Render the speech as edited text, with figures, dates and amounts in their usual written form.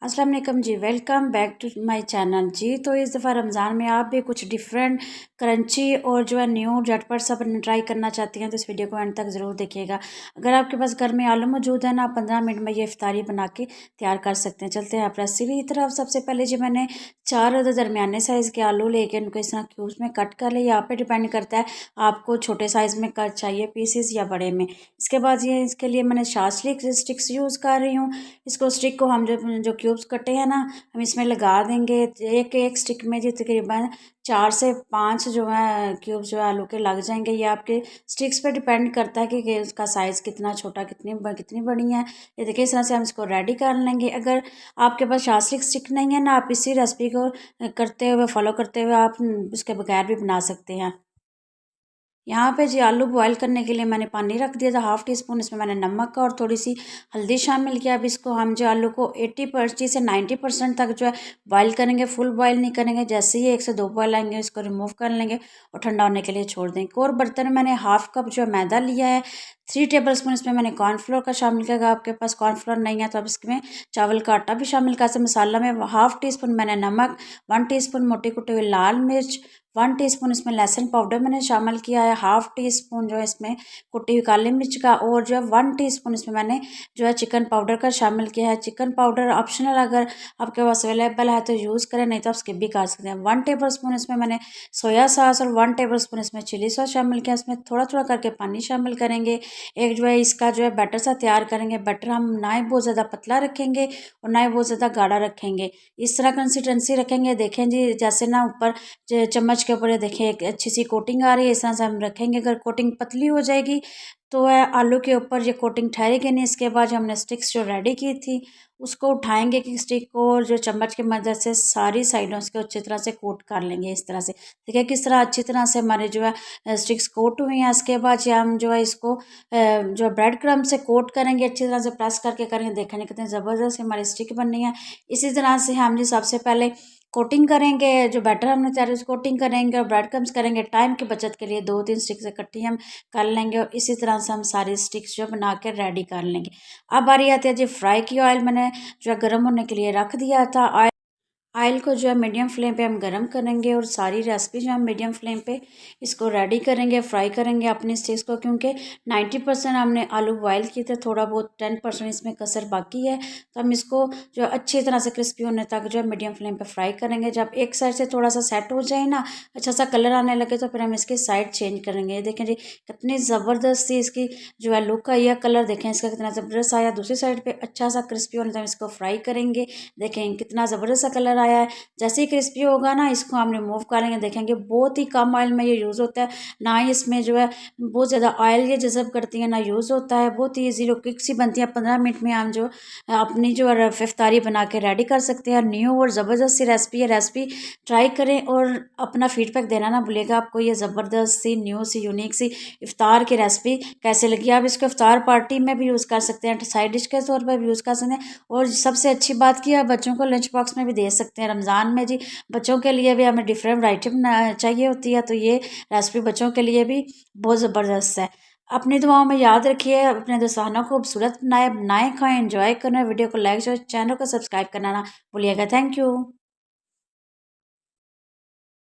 अस्सलाम वालेकुम जी, welcome back to my channel जी। तो इस दफ़ा रमज़ान में आप भी कुछ डिफरेंट क्रंची और जो है न्यू झटपट सब ट्राई करना चाहती हैं तो इस वीडियो को एंड तक ज़रूर देखिएगा। अगर आपके पास घर में आलू मौजूद है ना, 15 मिनट में ये इफ्तारी बना के तैयार कर सकते हैं। चलते हैं आप रेसिपी की तरफ। सबसे पहले जी मैंने 4 दरमियाने साइज़ के आलू लेके उनको इस तरह क्यूब्स में कट कर लिया। आप पे डिपेंड करता है आपको छोटे साइज़ में कट चाहिए पीसीस या बड़े में। इसके बाद ये इसके लिए मैंने शास्लिक स्टिक्स यूज़ कर रही हूँ। इसको स्टिक को हम जो क्यूब्स कटे हैं ना, हम इसमें लगा देंगे। एक एक स्टिक में जी तकरीबन 4 से 5 जो है क्यूब्स जो है आलू के लग जाएंगे। ये आपके स्टिक्स पे डिपेंड करता है कि उसका साइज़ कितना छोटा कितनी बड़ी है। ये देखिए इस तरह से हम इसको रेडी कर लेंगे। अगर आपके पास शास्लिक स्टिक नहीं है ना, आप इसी रेसिपी को करते हुए फॉलो करते हुए आप उसके बगैर भी बना सकते हैं। यहाँ पे जी आलू बॉयल करने के लिए मैंने पानी रख दिया था, हाफ़ टी स्पून इसमें मैंने नमक का और थोड़ी सी हल्दी शामिल किया। अब इसको हम जो आलू को 80% से 90% तक जो है बॉयल करेंगे, फुल बॉयल नहीं करेंगे। जैसे ही 1 से 2 बॉयल आएंगे इसको रिमूव कर लेंगे और ठंडा होने के लिए छोड़ देंगे। एक और बर्तन में मैंने हाफ़ कप जो है मैदा लिया है, 3 टेबल स्पून इसमें मैंने कॉर्नफ्लोर का शामिल किया। अगर आपके पास कॉर्नफ्लोर नहीं है तो आप इसमें चावल का आटा भी शामिल कर सकते। मसाला में हाफ़ टी स्पून मैंने नमक, 1 टीस्पून मोटी कुटी हुई लाल मिर्च, 1 टीस्पून इसमें लहसुन पाउडर मैंने शामिल किया है, हाफ़ टी स्पून जो है इसमें कुटी हुई काली मिर्च का, और जो है 1 टीस्पून इसमें मैंने जो है चिकन पाउडर का शामिल किया है। चिकन पाउडर ऑप्शनल, अगर आपके पास अवेलेबल है तो यूज़ करें, नहीं तो आप स्किप भी कर सकते हैं। 1 टेबल स्पून इसमें मैंने सोया सॉस और 1 टेबल स्पून इसमें चिली सॉस शामिल किया। इसमें थोड़ा थोड़ा करके पानी शामिल करेंगे। एक जो है इसका जो है बैटर सा तैयार करेंगे। बैटर हम ना ही बहुत ज़्यादा पतला रखेंगे और ना ही बहुत ज़्यादा गाढ़ा रखेंगे, इस तरह कंसिस्टेंसी रखेंगे। देखें जी जैसे ना ऊपर चम्मच के ऊपर ये देखिए एक अच्छी सी कोटिंग आ रही है, इस तरह से हम रखेंगे। अगर कोटिंग पतली हो जाएगी तो है आलू के ऊपर ये कोटिंग ठहरेगी नहीं। इसके बाद जो हमने स्टिक्स जो रेडी की थी उसको उठाएंगे कि स्टिक को और जो चम्मच की मदद से सारी साइडों से अच्छी तरह से कोट कर लेंगे। इस तरह से देखिए किस तरह अच्छी तरह से हमारे जो है स्टिक्स कोट हुई हैं। इसके बाद जो हम जो है इसको जो ब्रेड क्रम्ब से कोट करेंगे, अच्छी तरह से प्रेस करके करेंगे। देखेंगे कितनी ज़बरदस्त हमारी स्टिक बननी है। इसी तरह से हम जी सबसे पहले कोटिंग करेंगे, जो बैटर हमने तैयार उसको कोटिंग करेंगे और ब्रेड क्रम्स करेंगे। टाइम की बचत के लिए 2-3 स्टिक्स इकट्ठी हम कर लेंगे और इसी तरह से हम सारी स्टिक्स जो बना के रेडी कर लेंगे। अब बारी आती है जी फ्राई की। ऑयल मैंने जो है गर्म होने के लिए रख दिया था। ऑयल को जो है मीडियम फ्लेम पे हम गरम करेंगे और सारी रेसिपी जो हम मीडियम फ्लेम पे इसको रेडी करेंगे, फ्राई करेंगे अपने स्टिक्स को, क्योंकि 90% हमने आलू बॉयल किए थे, थोड़ा बहुत 10% इसमें कसर बाकी है। तो हम इसको जो अच्छी तरह से क्रिस्पी होने तक जो है मीडियम फ्लेम पे फ्राई करेंगे। जब एक साइड से थोड़ा सा सेट हो जाए ना, अच्छा सा कलर आने लगे, तो फिर हम इसकी साइड चेंज करेंगे। देखें जी कितनी ज़बरदस्त सी इसकी जो है लुक आई है, कलर देखें इसका कितना ज़बरदस्त आया। दूसरी साइड पर अच्छा सा क्रिस्पी होने तक इसको फ्राई करेंगे। देखें कितना ज़बरदस्त सा कलर आया है। जैसे ही क्रिस्पी होगा ना इसको हम रिमूव करेंगे। देखेंगे बहुत ही कम ऑयल में ये यूज़ होता है, ना ही इसमें जो है बहुत ज़्यादा ऑयल ये जज़ब करती है, ना यूज़ होता है। बहुत ही ईजी क्विक सी बनती है। 15 मिनट में हम जो अपनी जो है इफ्तारी बना के रेडी कर सकते हैं। न्यू और ज़बरदस्त सी रेसिपी है। रेसिपी ट्राई करें और अपना फीडबैक देना ना भूलिएगा। आपको ये ज़बरदस्त सी न्यू सी यूनिक सी इफ्तार की रेसिपी कैसे लगी। आप इसको इफ्तार पार्टी में भी यूज़ कर सकते हैं, साइड डिश के तौर पर भी यूज़ कर सकते हैं, और सबसे अच्छी बात की आप बच्चों को लंच बॉक्स में भी दे सकते हैं। रमज़ान में जी बच्चों के लिए भी हमें डिफरेंट वैरायटी चाहिए होती है, तो ये रेसिपी बच्चों के लिए भी बहुत ज़बरदस्त है। अपनी दुआओं में याद रखिए, अपने दोस्तानों को खूबसूरत बनाए खाएं, एंजॉय करना। वीडियो को लाइक और चैनल को सब्सक्राइब करना ना भूलिएगा। Thank you.